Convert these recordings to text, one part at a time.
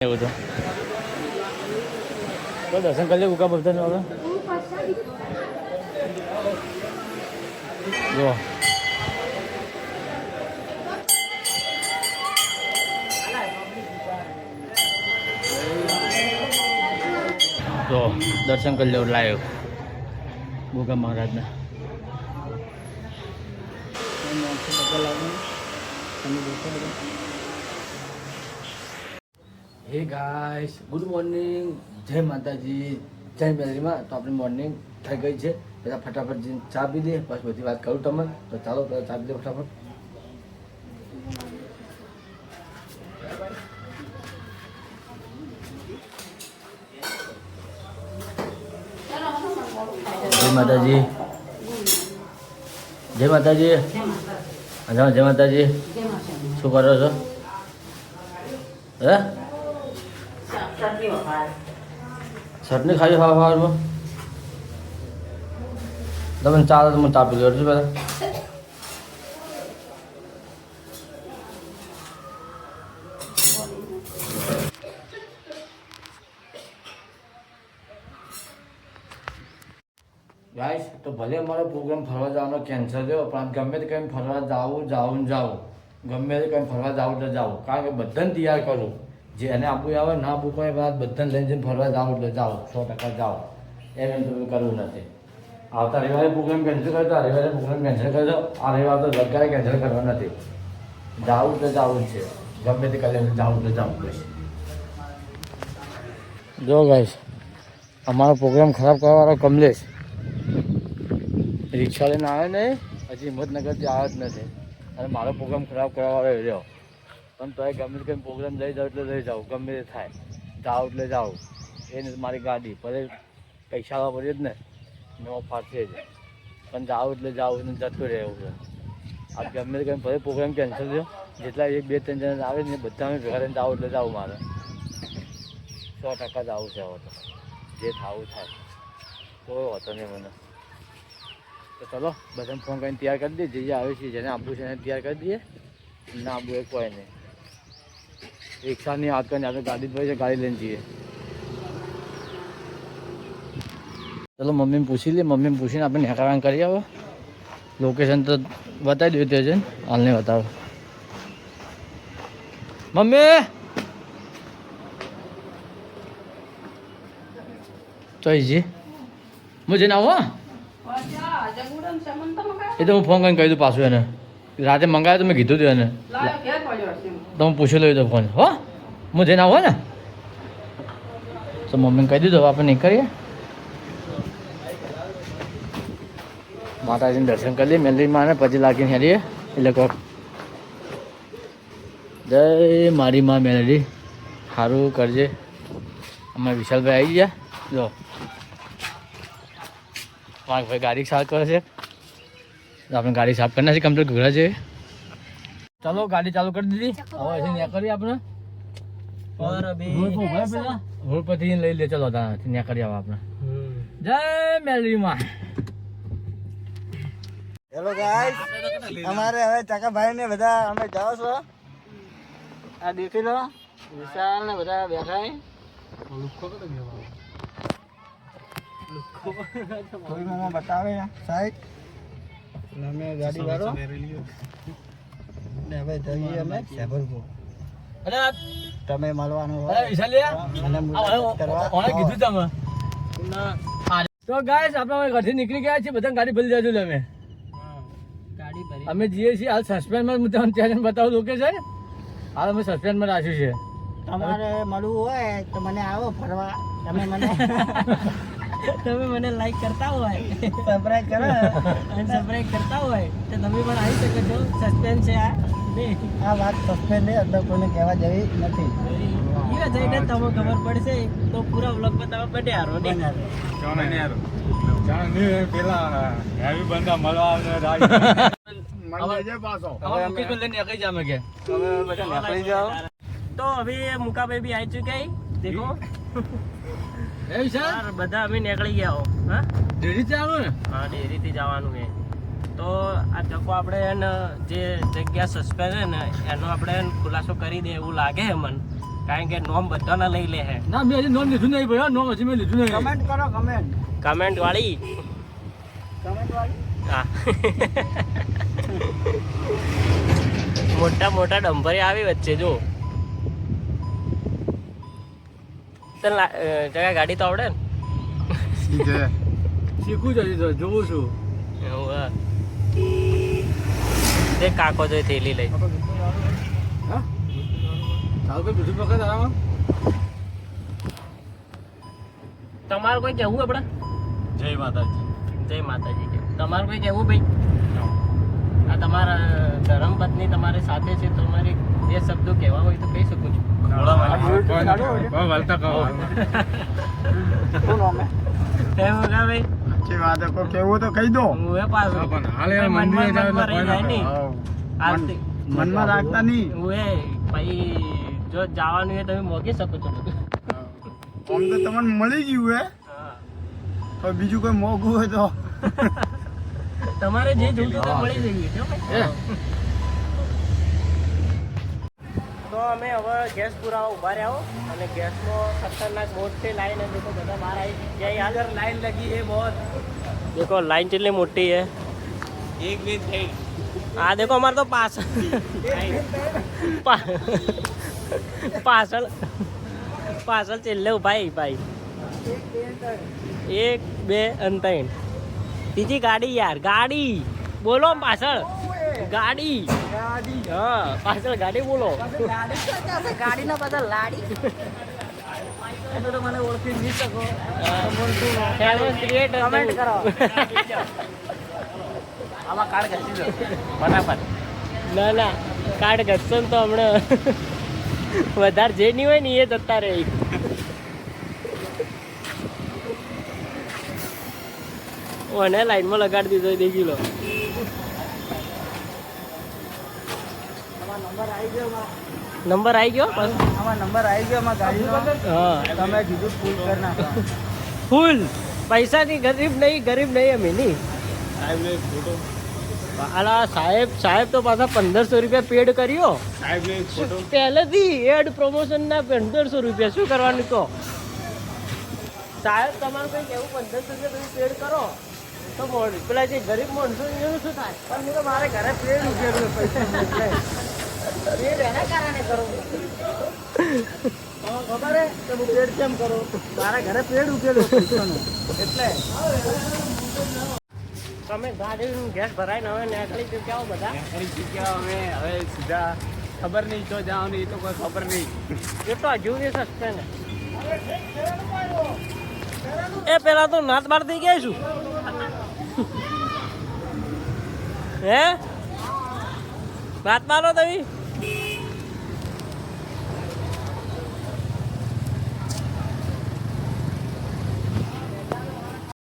એવું તો દર્શન કરી લે ઉકા બધા હવે જો તો દર્શન કરી લેવું લાઈવ ગોગા મહારાજના. હે ગાઈસ, ગુડ મોર્નિંગ, જય માતાજી, જય મેલરીમાં. તો આપણી મોર્નિંગ થઈ ગઈ છે. પહેલાં ફટાફટ જઈને ચા પી દે, પછી બધી વાત કરું તમને. તો ચાલો પહેલાં ચા પી દે ફટાફટ. જય માતાજી, જય માતાજી, જય માતાજી. શું કરો છો? હે ચટણી ખાઈ ખાવામાં તમે ચાલો તો હું ચાપી લઉં છું પહેલાં. ગાઈસ, તો ભલે અમારો પ્રોગ્રામ ફરવા જવાનો કેન્સલ થયો, પણ ગમે તે કંઈ ફરવા જાવું ગમે તે કંઈ ફરવા જાવું તો જાવું, કારણ કે બધાને તૈયાર કરું. જે એને આપવું આવે ના આપવું કોઈ વાત, બધાને લઈને જઈને ફરવા જાવ એટલે જાઓ, 100% જાઓ. એમ તમે કરવું નથી. આવતા રવિવારે પ્રોગ્રામ કેન્સલ કરજો, આ રવિવારે પ્રોગ્રામ કેન્સલ કરજો. આ રવિવાર તો લગારે કેન્સલ કરવા નથી. જાવું તો જાવું જ છે, ગમે તે કરે જાવું તો જાવું બસ. જો ગાઈસ, અમારો પ્રોગ્રામ ખરાબ કરવાવાળો કમલેશ રિક્ષા લઈને આવે નહીં, હજી હિંમતનગરથી આવે જ નથી, અને મારો પ્રોગ્રામ ખરાબ કરવાવાળો રહ્યો. પણ તો એ ગમે તે કંઈ પ્રોગ્રામ લઈ જાઓ એટલે લઈ જાઓ, ગમે તે થાય, જાઓ એટલે જાઓ. એ મારી ગાડી ભલે પૈસા આવવા પડે જ ને, નો ફાટશે જ, પણ જાઓ એટલે જાઓ અને જતું રહે એવું છે. આ ગમે તે કંઈ ભલે પ્રોગ્રામ કેન્સલ થયો, જેટલા 1-2-3 જણા આવે ને બધા અમે ભેગા થઈને જાઓ એટલે જાઓ. મારે 100% જવું છે. હવે તો જે થવું થાય, કોઈ હોતો નહીં મને. તો ચલો બધાને ફોન કરીને તૈયાર કરી દઈએ. જે આવે છે, જેને આપવું છે એને તૈયાર કરી દઈએ. ના આપવું એ કોઈ નહીં. રિક્ષાની વાત કરીને આપણે ગાડી જ છે, ગાડી લઈને જઈએ. ચલો મમ્મીને પૂછી લઈએ. મમ્મીને પૂછીને આપણે નેકારાણ કરી આવો. લોકેશન તો બતાવી દઉં ત્યાં જઈને, હાલ નહીં બતાવો. મમ્મી ચોઈજી હું જઈને આવું. એ તો હું ફોન કરીને કહી દઉં પાછું એને. રાતે મંગાવ્યો તો મેં કીધું હતું એને, તો હું પૂછી લઉં તો ફોન. હો હું જઈને આવું ને, તો મમ્મીને કહી દીધું. આપણે નહીં કરીએ, માતાજીને દર્શન કરી લઈએ મેલરીમાં, ને પછી લાગીને હેરીએ. એટલે કહો જય મારી માં મેલરી, સારું કરજે. અમારા વિશાલભાઈ આવી ગયા. જો મારા ભાઈ ગાડી સાફ કરે છે. આપણે ગાડી સાફ કરી નાખી કમ્પ્લીટ ઘરે છે. ચાલો ગાડી ચાલુ કરી દીધી. હવે ત્યાં કરીએ આપણે રોડ પરથી લઈ લે. ચલો ત્યાં કરી આવો આપણે. જય મેલરીમાં. હેલો ગાઈસ, અમારે હવે ચાકાભાઈ ને બધા અમે જાઓ છો. આ દેખી લો, વિશાલ ને બધા બેઠા. કોઈ મામા બતાવે સાહેબ, અમે ગાડી વાળો ને હવે જઈએ અમે સેબરપુર. તમે મળવાનું હોય કીધું તમે. તો ગાઈસ આપણે ઘરથી નીકળી ગયા છીએ. બધા ગાડી ભરી જાજો. અમે જઈએ છીએ હાલ સસ્પેન્ડમાં. હું તમને ચેલેન્જ બતાવું લોકેશન. હાલ અમે સસ્પેન્ડમાં રાખ્યું છે. તમારે મળવું હોય તો મને આવો ફરવા. તમે મને લાઈક કરતા હોય, સબસ્ક્રાઇબ કરો અને સબસ્ક્રાઇબ કરતા હોય તો તમે પણ આવી શકો છો. સસ્પેન્ડ છે આ વાત, સસ્પેન્ડ છે એટલે કોઈને કહેવા જેવી નથી. એ જઈને તમને ખબર પડશે. તો પૂરા વ્લોગમાં તમે બને હારો ને પેલા હેવી બંદા મળવા તો હવે મુકાભાઈ બી આવી ચુક્યા. દેખો બધા અમે નીકળી ગયા હો. હા, ડેરી જવાનું ને? હા, ડેરીથી જવાનું છે. તો આ ચકો આપણે જે જગ્યા સસ્પેન્ડ છે ને એનો આપણે ખુલાસો કરી દે એવું લાગે છે મને. કારણ કે નોમ બધાને લઈ લે હે. ના મેં હજી નોમ લીધું નહીં ભાઈ, નોમ હજી મેં લીધું નહીં. કમેન્ટ કરો કમેન્ટ કમેન્ટ વાળી હા મોટા મોટા ડંભરી આવી વચ્ચે જો તને જગા ગાડી તો આવડે ને શીખું છું હજી તો, જોઉં છું. એવું હા તે કાકો જોઈ થેલી લઈ હા સારું કોઈ બીજું પકડ આરામ. તમારું કોઈ કેવું આપણે જય માતાજી. જય માતાજી કે તમારું કોઈ કેવું ભાઈ આ તમારા ધર્મ પત્ની તમારી સાથે છે તમારી બે શબ્દો કહેવા હોય તો કહી શકું છું. શું નામ હે એમ કા ભાઈ સાચી વાત હે, કોઈ કેવું તો કહી દો. હું એ પાછું મનમાં રહી જાય નહીં. આજથી મનમાં રાખતા નહીં. હું એ ભાઈ જો જવાનું હોય તમે મોકલી શકો છો. આમ તો તમને મળી ગયું હે, તો બીજું કોઈ મોઘું હોય તો તમારે જે જોઈતું તે મળી જઈએ જો ભાઈ. તો અમે હવે ગેસ પુરાવા ઉભા રહ્યા હો અને ગેસમાં ખતરનાક મોટી લાઈન है. देखो બધા બહાર આવી ગયા यार लाइन लगी है बहुत. देखो लाइन चलनी मोटी है एक मिनट है. हाँ देखो हमारे तो पार्सल चल भाई भाई 1 2 અને 3 ત્રીજી ગાડી યાર ગાડી બોલો પાછળ ગાડી હા પાછળ ગાડી બોલો ગાડીના બધા લાડી તો મને ઓળખી નહીં શકો. ક્રિએટર કમેન્ટ કરો. આમાં કાર્ડ ઘસી દો ફટાફટ. ના ના કાર્ડ ઘસશો ને તો હમણાં વધારે જે નહીં હોય ને એ જતા રહે. ઓને લાઈનમાં લગાડી દીધો દેખી લો. નંબર આવી ગયો આમાં નંબર આવી ગયો આમાં ગાડીનો. હા તમે કીધું ફૂલ કરી નાખો. ફૂલ પૈસાની ગરીબ નહીં અમે નહીં. અલા સાહેબ તો પાછા 1500 રૂપિયા પેડ કર્યો પહેલેથી એડ પ્રમોશન ના 1500 રૂપિયા શું કરવાનું કહો સાહેબ. તમારું કંઈક એવું 1500 રૂપિયા તમે પેડ કરો તો પેલા જે ગરીબ માણસો એનું શું થાય. પણ હું તો મારે ઘરે પેડ ઉકેલું પૈસા એટલે પેડ એના કારણે કરું. તમને ખબર હે કે હું પેડ કેમ કરું? મારા ઘરે પેડ ઉકેલું પૈસાનું એટલે. તમે ગાડી ગેસ ભરાઈને હવે નીકળી ચૂક્યા હો બધા. હવે સીધા ખબર નહીં તો જવાનું એ તો કોઈ ખબર નહીં. એ તો હજુ બી સસ્પેન્ડ એ પેલા તો નાત બાર થઈ ગયા છું હે નાત મારો તમે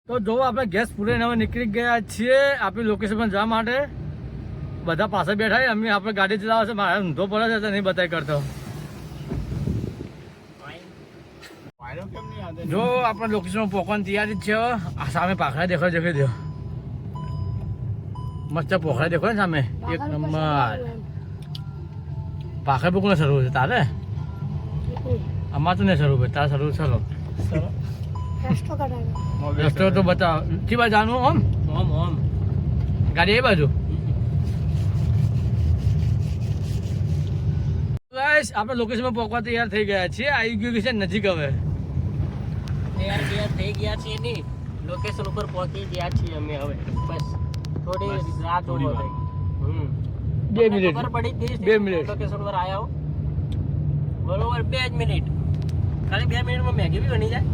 તો જો આપણે ગેસ પૂરીને હવે નીકળી ગયા છીએ આપણી લોકેશન પર જવા માટે. બધા પાસે બેઠા છે, અમે આપણે ગાડી ચલાવે છે, મારે ઊંધો પડે છે તો નહીં બતાવી કરતો. જો આપણે લોકેશન પહોંચવાની તૈયારી જ છે. આ સામે પાખડા દેખાય દો મસ્ત પોખડા દેખો ને સામે એક નંબર. પાખડ બુક ને શરૂ છે તારે અમાર તો નહીં શરૂ ભાઈ તારે શરૂ ચલો રસ્તો તો બતાવ કી બાજુ જવાનું ઓમ ઓમ ગાડી એ બાજુ. ગાઈસ આપણે લોકેશનમાં પહોંચવા તૈયાર થઈ ગયા છીએ. આવી ગયું છે નજીક હવે. તૈયાર થઈ ગયા છીએ નહીં લોકેશન ઉપર પહોંચી ગયા છીએ અમે હવે. બસ થોડી રાત ઉભો થઈ 2 મિનિટ ખબર પડી જ નહીં 2 મિનિટ લોકેશન પર આયા હો બરોબર 2 જ મિનિટ ખાલી 2 મિનિટમાં મેગી બી બની જાય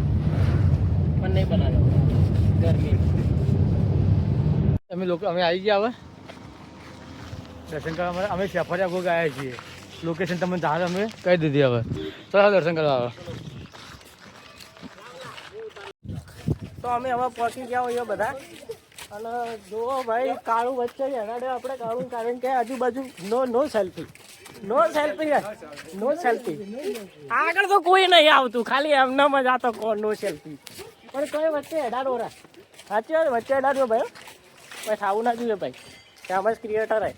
પણ નહીં બનાવ્યો ગરમી. અમે આવી ગયા હવે દર્શન કરવા માટે. અમે સેફરિયા ગો ગયા છીએ. લોકેશન તમને જાણ અમે કહી દીધી હવે. ચાલો દર્શન કરવા આવે. તો અમે હવે પહોંચી ગયા હોઈએ બધા અને જુઓ ભાઈ કાળું વચ્ચે એનાડે આપણે કાળું કારણ કે આજુબાજુ નો સેલ્ફી આગળ તો કોઈ નહીં આવતું ખાલી એમનામ જ આતો કોણ નો સેલ્ફી પણ કોઈ વચ્ચે એડાડો રા સાચી વાત વચ્ચે એડાડ્યો ભાઈ ભાઈ થાવું ના જોઈએ ભાઈ ત્યાં જ ક્રિએટર હે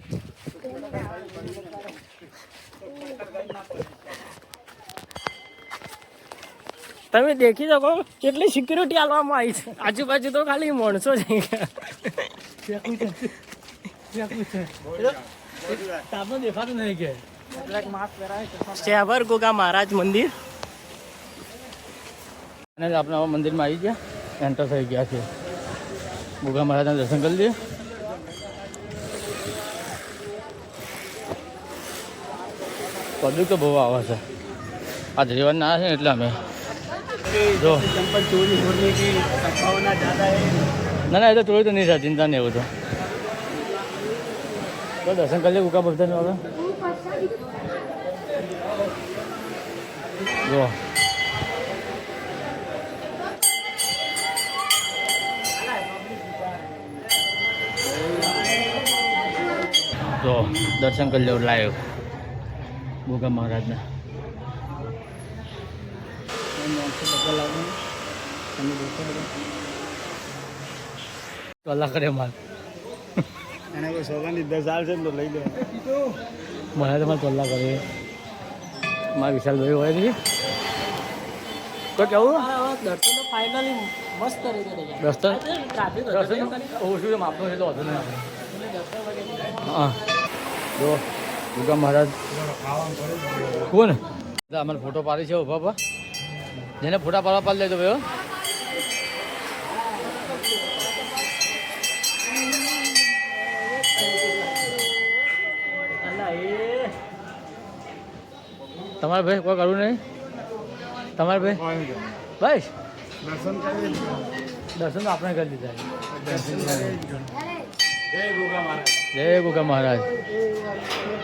તમે દેખી શકો કેટલી સિક્યુરિટી આપવામાં આવી છે. આજુબાજુ તો ખાલી માણસો જ દેખાતું નહીં કે શેવર ગોગા મહારાજ મંદિર. અને આપણે હવે મંદિરમાં આવી ગયા, એન્ટર થઈ ગયા છે. ગોગા મહારાજના દર્શન કરી લઈએ. પબ્લિક તો બહુ આવે છે. આ જરીવાન ના છે ને એટલે અમે જો चंपल चोरी होने की संभावना ज़्यादा है. ના ના એ તો ચોરી તો નહીં થાય, ચિંતા નહીં એવું તો દર્શન કરી લે ગોગા ભક્તને હવે. જો તો દર્શન કરી લેવું લાઈવ ગોગા મહારાજના. કલાક કરે માલ એને કોઈ સોગાની 10 હાલ છે ને તો લઈ લે. મને તમારે કલાક કરે મારા વિશાલભાઈ હોય નહીં તો કેવું દર્શન તો ફાઇનલી મસ્ત રીતે થઈ ગયા. દર્શન ટ્રાફિક દર્શન ઓછું છે માપનું છે તો વધુ નહીં આપણે. હા જો ગોગા મહારાજ કોણ અમારે ફોટો પાડી છે ઉભા પા જેને ફોટા પાડવા પાડી લેજો ભાઈ. તમારે ભાઈ કોઈ કરવું નહીં? તમારે ભાઈ ભાઈ દર્શન તો આપણે કરી દીધા. જય ગોગા મહારાજ.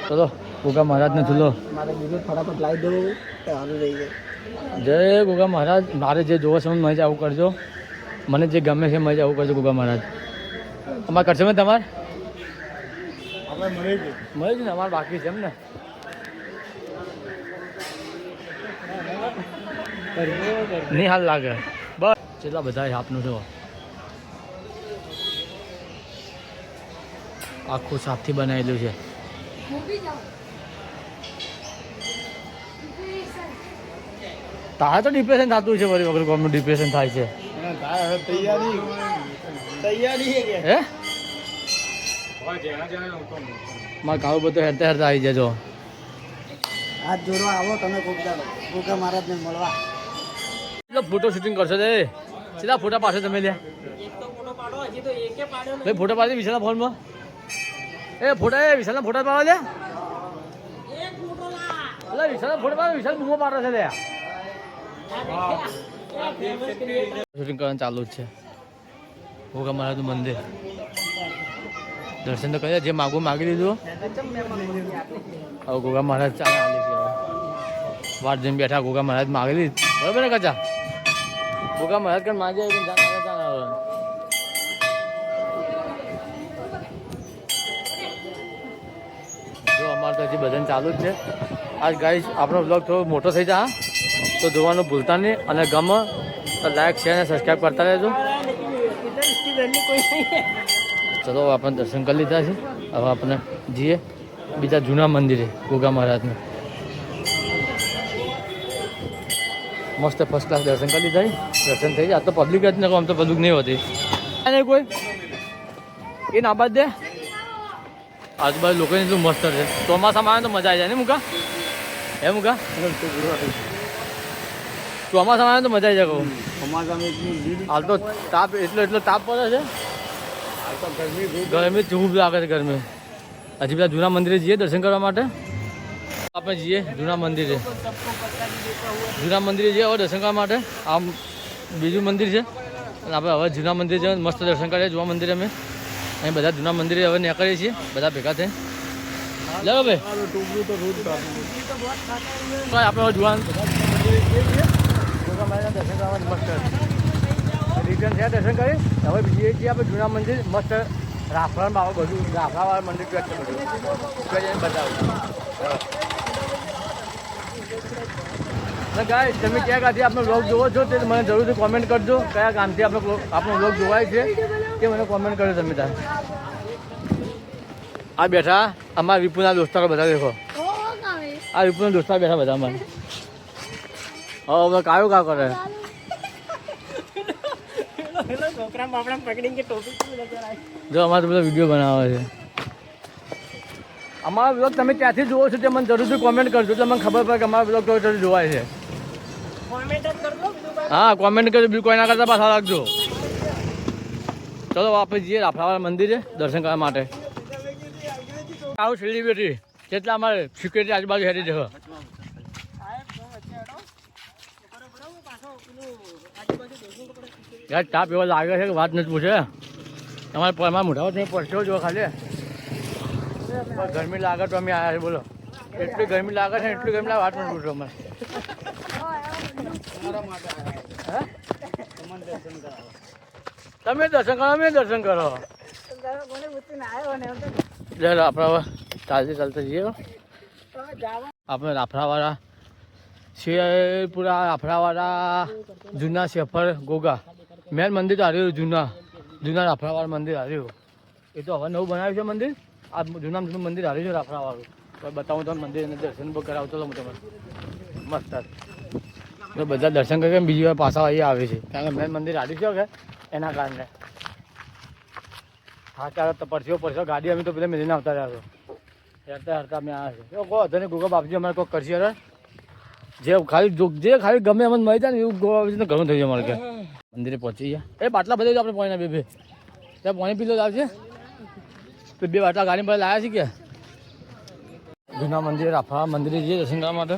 ચલો ગોગા મહારાજને ચૂલો. મારે બીજું ફટાફટ લાવી દઉં તો સારું રહી જાય. જય ગોગા મહારાજ. મારે જે જોવો છે મને આવું કરજો, મને જે ગમે છે મને આવું કરજો ગોગા મહારાજ. અમારે કરશે મેં તમારે આપણે મળી ગયું. મળે છે ને અમારે બાકી છે એમ ને. નહીં હાલ લાગે બસ કેટલા બધા આપનું જો આખું સાફથી બનાવેલું છે. તારે તો ડિપ્રેશન થતું છે વળી વગર કોમનું ડિપ્રેશન થાય છે. તૈયારી છે કે હે મારે કાળું બધું હેરતા હેરતા આવી જજો. હાથ જોડવા આવો તમે કોક દાડો ગોગા મહારાજને મળવા. ફોટો શૂટિંગ કરશો તે સીધા ફોટા પાછો તમે લે એક તો ફોટો પાડો, હજી તો એકે પાડ્યો નહીં. ભાઈ ફોટા પાડી વિશાલના ફોનમાં. એ ફોટા એ વિશાલના ફોટા પાડવા લે. એક ફોટો લા. એટલે વિશાલના ફોટા પાડવા વિશાલ બૂમો પાડે છે લે. શૂટિંગ કરવાનું ચાલુ જ છે. ગોગા મહારાજનું મંદિર દર્શન તો કર્યા, જે માગવું માગી લીધું. હવે ગોગા મહારાજ ચાલે આલી છે. વાત જઈને બેઠા ગોગા મહારાજ માગી લીધી બરાબર ને કચા. ગોગા મહારાજ કઈ માગે હવે જો અમારે તો હજી બધાને ચાલુ જ છે. આજ ગાઈસ આપણો બ્લોગ થોડો મોટો થઈ જાય તો જોવાનું ભૂલતા નહીં, અને ગમે તો લાઈક શેર અને સબસ્ક્રાઈબ કરતા રહેજો. इधर इसकी वैल्यू कोई नहीं है. ચલો આપણે દર્શન કરી લીધા છે. હવે આપણે જઈએ બીજા જૂના મંદિરે ગોગા મહારાજને. મસ્ત ફર્સ્ટ ક્લાસ દર્શન કરી લીધા છે. દર્શન થઈ જાય. આ તો પબ્લિક જ ને આમ તો પબ્લિક નહીં હોતી નહીં કોઈ એ ના બાદ દે. આજુબાજુ લોકોની એટલું મસ્ત છે. ચોમાસામાં આવે તો મજા આવી જાય ને મુકા હે મુકા. ચોમાસામાં આવે તો મજા આવી જાય કહું. હાલ તો તાપ એટલો તાપ પડે છે. ગરમી ખૂબ લાગે છે ગરમી. હજી પેલા જૂના મંદિરે જઈએ દર્શન કરવા માટે. આપણે જઈએ જૂના મંદિરે. જૂના મંદિરે જઈએ હવે દર્શન કરવા માટે. આમ બીજું મંદિર છે અને આપણે હવે જૂના મંદિર જઈએ મસ્ત દર્શન કરીએ. જૂના મંદિરે અમે અહીં બધા જૂના મંદિરે હવે નીકળીએ છીએ બધા ભેગા થઈને. લે ભાઈ આપણે હવે જુવાન દર્શન કરવા મસ્ત રિટર્ન છે. દર્શન કરી હવે જઈએ છીએ આપણે જૂના મંદિર. મસ્ત રાફરાન બાબા બધું રાફરાવાળા મંદિર છે બધું બતાવું. ગાય તમે ક્યાં ગામથી આપણો બ્લોગ જોવો છો તે મને જરૂરથી કોમેન્ટ કરજો. કયા ગામથી આપણો બ્લોગ જોવાય છે તે મને કોમેન્ટ કરજો તમે ત્યાં. આ બેઠા અમારા વિપુના દોસ્તારો બધા દેખો. આ વિપુના દોસ્તાર બેઠા બધા અમારે. હવે કાયો કા કરે પેલો છોકરા બાપડા પકડીને કે ટોપી કેવી નજર આવી. જો અમારે પેલો વિડીયો બનાવે છે. અમારા બ્લોગ તમે ક્યાંથી જુઓ છો તે મને જરૂરથી કોમેન્ટ કરજો એટલે મને ખબર પડે કે અમારા બ્લોગ કઈ રીતે જોવાય છે. કોમેન્ટ જ કરજો બીજું કાંઈ. હા કોમેન્ટ કરજો, બીજું કોઈ ના કરતા પાછા રાખજો. ચલો આપણે જઈએ રાફડાવાળા મંદિરે દર્શન કરવા માટે. આવું શેરડી બેઠી કેટલા અમારે સિક્યુરિટી આજુબાજુ હેરી છે. સાહેબ બહુ વચ્ચે હેડો. બરોબર હું પાછો પેલું આજુબાજુ દેખું તો પડે. યાર તાપ એવો લાગે છે કે વાત નથી પૂછે. તમારે અમારા મોઢાઓ નહીં પડશો જો ખાલી ગરમી લાગે તો અમે આવ્યા છે. બોલો એટલી ગરમી લાગે છે, એટલી ગરમી લાગે વાત નથી પૂછો અમે. તમે દર્શન કરો, અમે દર્શન કરો. ચાલો આપણે હવે ચાલતી ચાલતા જઈએ. આપણે રાફડાવાળા શેરપુરા રાફડાવાળા જૂના સફર ગોગા મેન મંદિર તો હાર્યું. જૂના રાફડાવાળા મંદિર હાર્યું. એ તો હવે નવું બનાવ્યું છે મંદિર. આ જૂનું મંદિર હાર્યું છે રાફડાવાળું. બતાવું તમને મંદિર દર્શન બહુ કરાવતો હતો હું તમને મસ્ત. તો બધા દર્શન કરીને બીજી વાર પાછા અહીંયા આવે છે કારણ કે મેન મંદિર હાર્યું છે કે એના કારણે. હા ચાલો તો પરસ્યો ગાડી અમે તો પેલા મેળીને આવતા રહ્યા છો. હેરતા અમે આવ્યા છે. કહો ધને ગોગા બાપજી અમારે કોઈ કરશે યાર. જે ખાલી ગમે અમને મળી જાય ને એવું ગોગા બાપજી ઘણું થઈ જાય અમારે કે. મંદિરે પહોંચી ગયા. એ બાટલા બધા આપણે પાણીના બે ત્યાં પાણી પીલો આવશે. તો 2 બાટલા ગાડી પર લાવ્યા છે કે જૂના મંદિરે રાફડા મંદિરે જઈએ દર્શન કરવા માટે.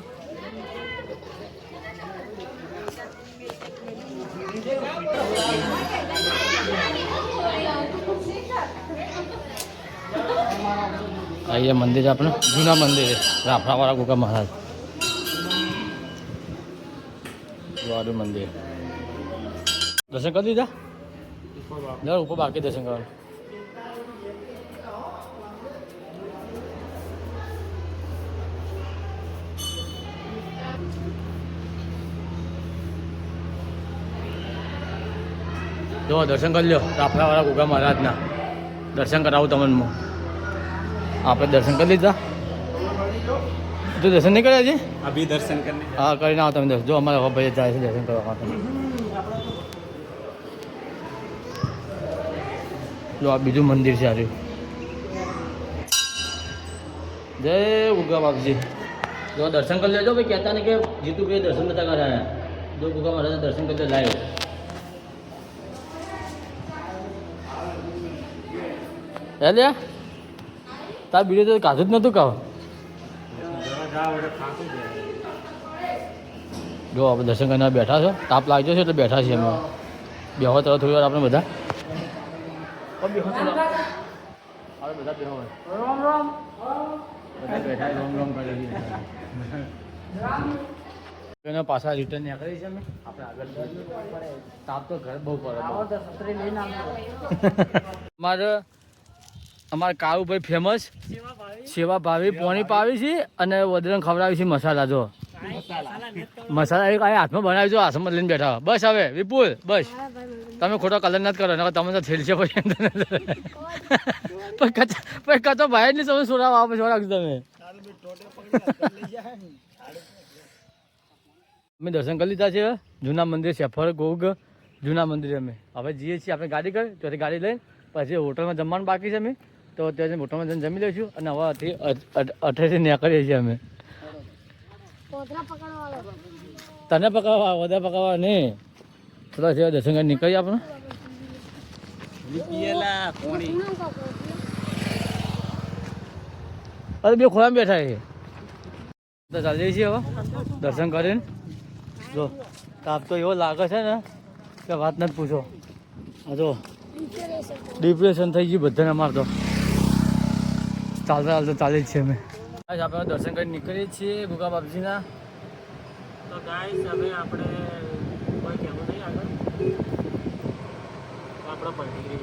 અહીંયા મંદિર આપણે જૂના મંદિરે રાફડાવાળા ગોગા મહારાજ વાળું મંદિર. દર્શન કરી દીધા? દર ઉપર બાકી દર્શન કરવાનું. જો દર્શન કરી લો રાફડાવાળા ગોગા મહારાજના. દર્શન કરાવું તમને. આપણે દર્શન કરી લીધા. તો દર્શન નહીં કર્યા છે? अभी दर्शन करने હા કરીને આવો તમે. જો અમારા હવે ભાઈ જાય છે દર્શન કરવા માટે. જો આ બીજું મંદિર છે આર્યું. જય ગોગા બાપજી. જો દર્શન કરી લેજો ભાઈ. કહેતા ને કે જીતુભાઈ દર્શન નતા કરાયા. જો ગોગા મહારાજ દર્શન કરી લાવ્યો. લે તાર બીજું તો કાઢું જ નતું કહો. જો આપણે દર્શન કરીને બેઠા છો. તાપ લાગ્યો છે એટલે બેઠા છીએ અમે. બેહો તરફ થોડી વાર આપણે બધા આપણે બધા બેહો બધા બેઠા રોમ કરી પાછા રિટર્ન નીકળી છે અમે. આપણે આગળ તાપ તો ઘર બહુ પડે. અમારે કાળુભાઈ ફેમસ સેવા ભાવી પોણી પાવી છે અને વધરંગ ખવડાવી છે મસાલા. જો મસાલા એક આ હાથમાં બનાવી જો હાથમાં લઈને બેઠા. બસ હવે વિપુલ બસ તમે ખોટો કલર નથી કરો ને તમે તો થેલ છે પછી કચો ભાઈ જ નહીં તમે સોડા વાપસ રાખજો તમે. અમે દર્શન કરી લીધા છે જૂના મંદિર સફર ગોગ જૂના મંદિર. અમે હવે જઈએ છીએ આપણે ગાડી કરી ત્યાંથી ગાડી લઈને પછી હોટલમાં જમવાનું બાકી છે. અમે તો ત્યાં હોટલમાં જઈને જમી લઈશું અને હવે 28 નીકળીએ છીએ અમે. તને પકડવા વધારે પકડવા નહીં. ચલો છે દર્શન કરી નીકળીએ આપણે. અરે બે ખોળામાં બેઠા છે તો ચાલીએ છીએ હવે દર્શન કરીને. જો તાપ તો એવો લાગે છે ને કે વાત નથી પૂછો. જો ડિપ્રેશન થઈ ગયું બધાને. અમારે તો ચાલતા ચાલે જ છે અમે. આપણે દર્શન કરીને નીકળીએ છીએ ગોગા બાપજીના. તો ગાઈસ હવે આપણે કોઈ કહેવું નહીં આગળ. આપણે પડી ગઈ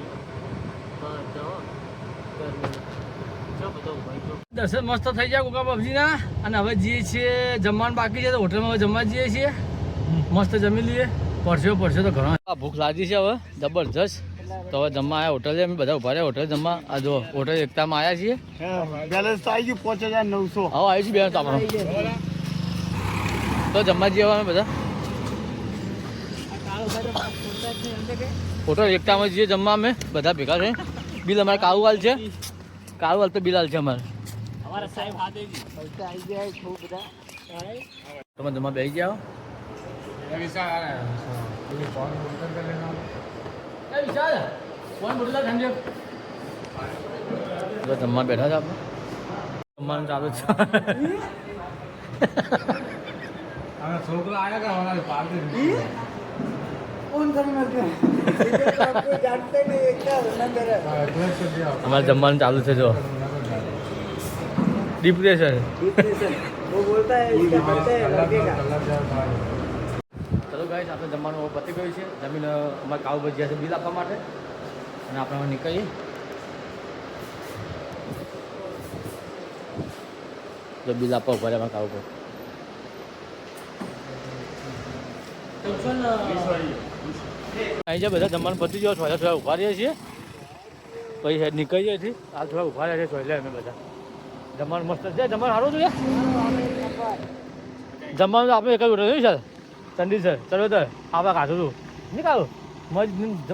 દર્શન મસ્ત થઈ જાય ગોગા બાપજીના. અને હવે જઈએ છીએ જમવાનું બાકી છે તો હોટલમાં હવે જમવા જઈએ છીએ. મસ્ત જમી લઈએ. પડશે તો ઘણો ભૂખ લાગી છે હવે જબરજસ્ત. તો હવે જમવા આવ્યા હોટલે. અમે બધા ઉભા રહ્યા હોટલ જમવા. આ જો હોટલ એકતામાં આવ્યા છીએ. बैलेंस तो आई 5900 હવે આવી છું બેન તો આપણે તો જમવા જઈએ અમે બધા. ફોટો એકતામાં જઈએ જમવા અમે બધા ભેગા છે. બિલ અમારે કારુવાલ છે. કારુવાલ તો બિલાલ છે અમારે. અમારા સાહેબ હાથેજી પૈસા આવી જાય ખૂબ બધા. તમે જમવા બેસી જાઓ. જો જમવા બેઠા છે આપણે. જમવાનું ચાલુ જ છે. છોકરા આવ્યા હતા कौन करना क्या आपको जानते नहीं है क्या नंबर है અમારે જમવાનું ચાલુ છે જો. ડિપ્રેશન. वो बोलता है इसका बर्थडे है लड़के का ચલો ગાઈસ આપણે જમવાનું પતી ગયું છે. જમીન અમારે કાવ ભજીયા છે બિલ આપવા માટે અને આપણે હવે નીકળીએ. જો બિલ આપવા ઉભા રહ્યા કાવ પર. અહીં બધા જમવાનું પતી ગયો. થોડા ઉભા રહીએ છીએ પછી સાઈડ નીકળીએ છીએ. હાલ થોડા ઉભા રહ્યા છીએ થોડા અમે બધા. જમવાનું મસ્ત છે. જમવાનું સારું હતું જમવાનું તો આપણે એક જ ઉઠો છે સર ચંડી સર ચલો તો આપણે કાઢું હતું નહીં કાઢું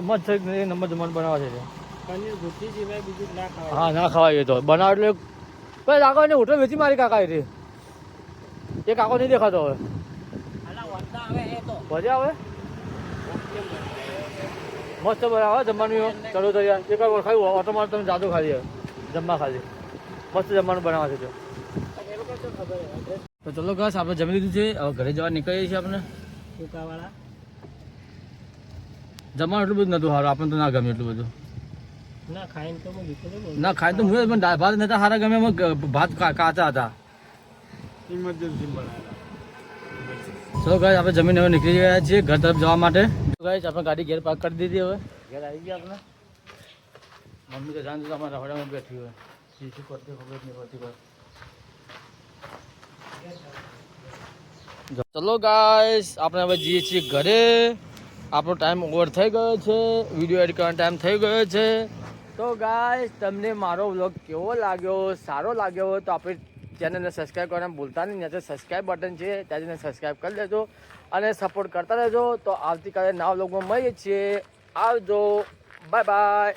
મજ થઈ નંબર જમવાનું બનાવવા છે. પનીર ભૂકી સિવાય બીજું ના ખાવાય. હા ના ખવાય તો બનાવ એટલે પછી કાકા એને હોટલ વેચી મારી કાકા એ કાકો નહીં દેખાતો હવે. આલા વરદા આવે હે તો મજા આવે મસ્ત બનાવે જમવાનું. ચલો તો યાર એક વાર ખાયું ઓટોમાં તમે જાદુ ખાલી જમવા ખાલી મસ્ત જમવાનું બનાવે છે. એ લોકો તો ખબર હે તો ચલો બસ આપણે જમી લીધું છે. હવે ઘરે જવા નીકળીએ છીએ. આપણે ટૂંકાવાળા જમવાનું એટલું બધું નતું સારું. આપણને તો ના ગમ્યું એટલું બધું. ના ખાઈને તો હું દીકરો ના ખાય તો હું પણ દાળ ભાત નતા સારા ગમે. એમાં ભાત કાચા હતા. ઇમરજન્સી બનાવ્યા ચલો ગાઈસ આપણે જમીન હવે નીકળી ગયા છીએ ઘર તરફ જવા માટે. ગાઈસ આપણે ગાડી ઘેર પાર્ક કરી દીધી. હવે ઘેર આવી ગયા આપણે. મમ્મી તો જાણ અમારા રહોડામાં બેઠી હોય. શું કરતી ખબર જ નહીં પડતી કોઈ. ચલો ગાઈસ આપણે હવે જઈએ છીએ ઘરે. આપણો ટાઈમ ઓવર થઈ ગયો છે. વિડીયો એડિટ કરવાનો ટાઈમ થઈ ગયો છે. તો ગાઈસ તમને મારો વ્લોગ કેવો લાગ્યો, સારો લાગ્યો હોય તો આપણે ચેનલને સબસ્ક્રાઈબ કરવાનું ભૂલતા નહીં. ત્યાં સબસ્ક્રાઈબ બટન છે ત્યાંથી સબસ્ક્રાઈબ કરી દેજો અને સપોર્ટ કરતા રહેજો. તો આવતીકાલે નવા વ્લોગમાં મળીએ છીએ. આવજો. Bye bye.